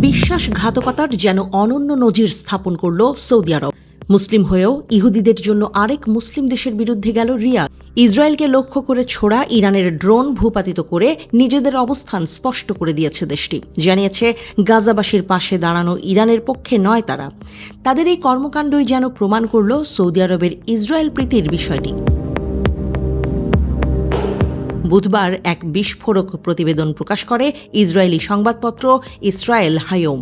বিশ্বাসঘাতকতার যেন অনন্য নজির স্থাপন করল সৌদি আরব। মুসলিম হয়েও ইহুদিদের জন্য আরেক মুসলিম দেশের বিরুদ্ধে গেল রিয়াদ। ইসরায়েলকে লক্ষ্য করে ছোড়া ইরানের ড্রোন ভূপাতিত করে নিজেদের অবস্থান স্পষ্ট করে দিয়েছে দেশটি। জানিয়েছে গাজাবাসীর পাশে দাঁড়ানো ইরানের পক্ষে নয় তারা। তাদের এই কর্মকাণ্ডই যেন প্রমাণ করল সৌদি আরবের ইসরায়েল প্রীতির বিষয়টি। বুধবার এক বিস্ফোরক প্রতিবেদন প্রকাশ করে ইসরায়েলি সংবাদপত্র ইসরায়েল হায়োম।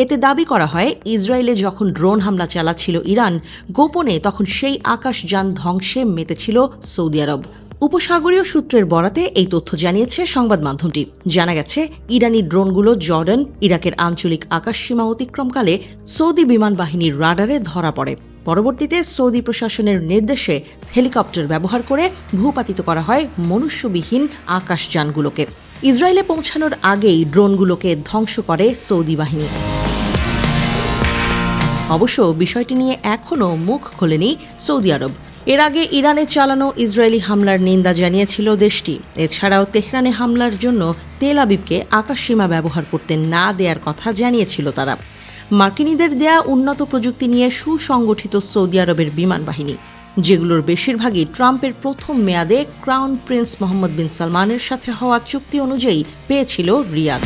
এতে দাবি করা হয়, ইসরায়েলে যখন ড্রোন হামলা চালাচ্ছিল ইরান, গোপনে তখন সেই আকাশযান ধ্বংসে মেতেছিল সৌদি আরব। উপসাগরীয় সূত্রের বরাতে এই তথ্য জানিয়েছে সংবাদ মাধ্যমটি। জানা গেছে, ইরানি ড্রোনগুলো জর্ডান, ইরাকের আঞ্চলিক আকাশসীমা অতিক্রমকালে সৌদি বিমান বাহিনীর রাডারে ধরা পড়ে। পরবর্তীতে সৌদি প্রশাসনের নির্দেশে হেলিকপ্টার ব্যবহার করে ভূপাতিত করা হয় মনুষ্যবিহীন আকাশযানগুলোকে। ইসরায়েলে পৌঁছানোর আগেই ড্রোনগুলোকে ধ্বংস করে সৌদি বাহিনী। অবশ্য বিষয়টি নিয়ে এখনও মুখ খোলেনি সৌদি আরব। এর আগে ইরানে চালানো ইসরায়েলি হামলার নিন্দা জানিয়েছিল দেশটি। এছাড়াও তেহরানে হামলার জন্য তেল আবিবকে আকাশসীমা ব্যবহার করতে না দেওয়ার কথা জানিয়েছিল তারা। মার্কিনীদের দেয়া উন্নত প্রযুক্তি নিয়ে সুসংগঠিত সৌদি আরবের বিমান বাহিনী, যেগুলোর বেশিরভাগই ট্রাম্পের প্রথম মেয়াদে ক্রাউন প্রিন্স মোহাম্মদ বিন সালমানের সাথে হওয়া চুক্তি অনুযায়ী পেয়েছিল রিয়াদ।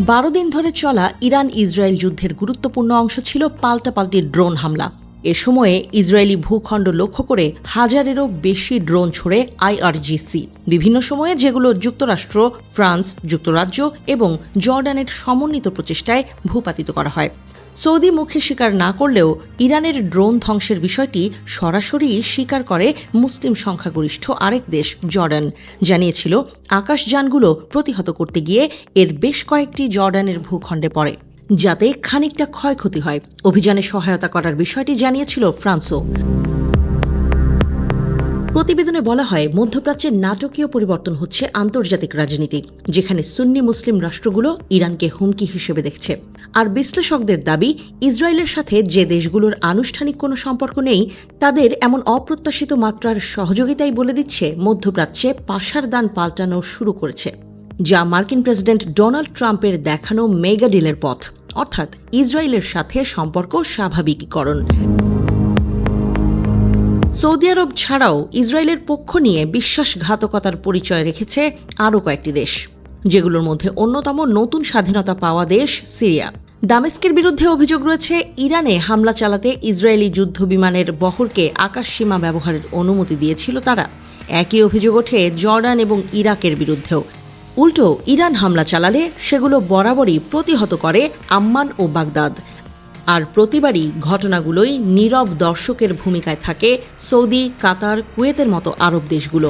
12 দিন ধরে চলা ইরান ইসরায়েল যুদ্ধের গুরুত্বপূর্ণ অংশ ছিল পাল্টাপাল্টি ড্রোন হামলা। এ সময়ে ইসরায়েলি ভূখণ্ড লক্ষ্য করে হাজারেরও বেশি ড্রোন ছোড়ে IRGC বিভিন্ন সময়ে, যেগুলো যুক্তরাষ্ট্র, ফ্রান্স, যুক্তরাজ্য এবং জর্ডানের সমন্বিত প্রচেষ্টায় ভূপাতিত করা হয়। সৌদি মুখে স্বীকার না করলেও ইরানের ড্রোন ধ্বংসের বিষয়টি সরাসরি স্বীকার করে মুসলিম সংখ্যাগরিষ্ঠ আরেক দেশ জর্ডান। জানিয়েছিল, আকাশযানগুলো প্রতিহত করতে গিয়ে এর বেশ কয়েকটি জর্ডানের ভূখণ্ডে পড়ে, যাতে খানিকটা ক্ষয়ক্ষতি হয়। অভিযানে সহায়তা করার বিষয়টি জানিয়েছিল ফ্রান্সও। প্রতিবেদনে বলা হয়, মধ্যপ্রাচ্যের নাটকীয় পরিবর্তন হচ্ছে আন্তর্জাতিক রাজনীতি, যেখানে সুন্নি মুসলিম রাষ্ট্রগুলো ইরানকে হুমকি হিসেবে দেখছে। আর বিশ্লেষকদের দাবি, ইসরায়েলের সাথে যে দেশগুলোর আনুষ্ঠানিক কোনো সম্পর্ক নেই, তাদের এমন অপ্রত্যাশিত মাত্রার সহযোগিতাই বলে দিচ্ছে মধ্যপ্রাচ্যে পাশার দান পাল্টানো শুরু করেছে, যা মার্কিন প্রেসিডেন্ট ডোনাল্ড ট্রাম্পের দেখানো মেগা ডিলের পথ, অর্থাৎ ইসরায়েলের সাথে সম্পর্ক স্বাভাবিকীকরণ। সৌদি আরব ছাড়াও ইসরায়েলের পক্ষ নিয়ে বিশ্বাসঘাতকতার পরিচয় রেখেছে আরও কয়েকটি দেশ, যেগুলোর মধ্যে অন্যতম নতুন স্বাধীনতা পাওয়া দেশ সিরিয়া। দামেস্কের বিরুদ্ধে অভিযোগ রয়েছে, ইরানে হামলা চালাতে ইসরায়েলি যুদ্ধ বিমানের বহরকে আকাশসীমা ব্যবহারের অনুমতি দিয়েছিল তারা। একই অভিযোগ ওঠে জর্ডান এবং ইরাকের বিরুদ্ধেও। উল্টো ইরান হামলা চালালে সেগুলো বরাবরই প্রতিহত করে আম্মান ও বাগদাদ। আর প্রতিবারই ঘটনাগুলোই নীরব দর্শকের ভূমিকায় থাকে সৌদি, কাতার, কুয়েতের মতো আরব দেশগুলো।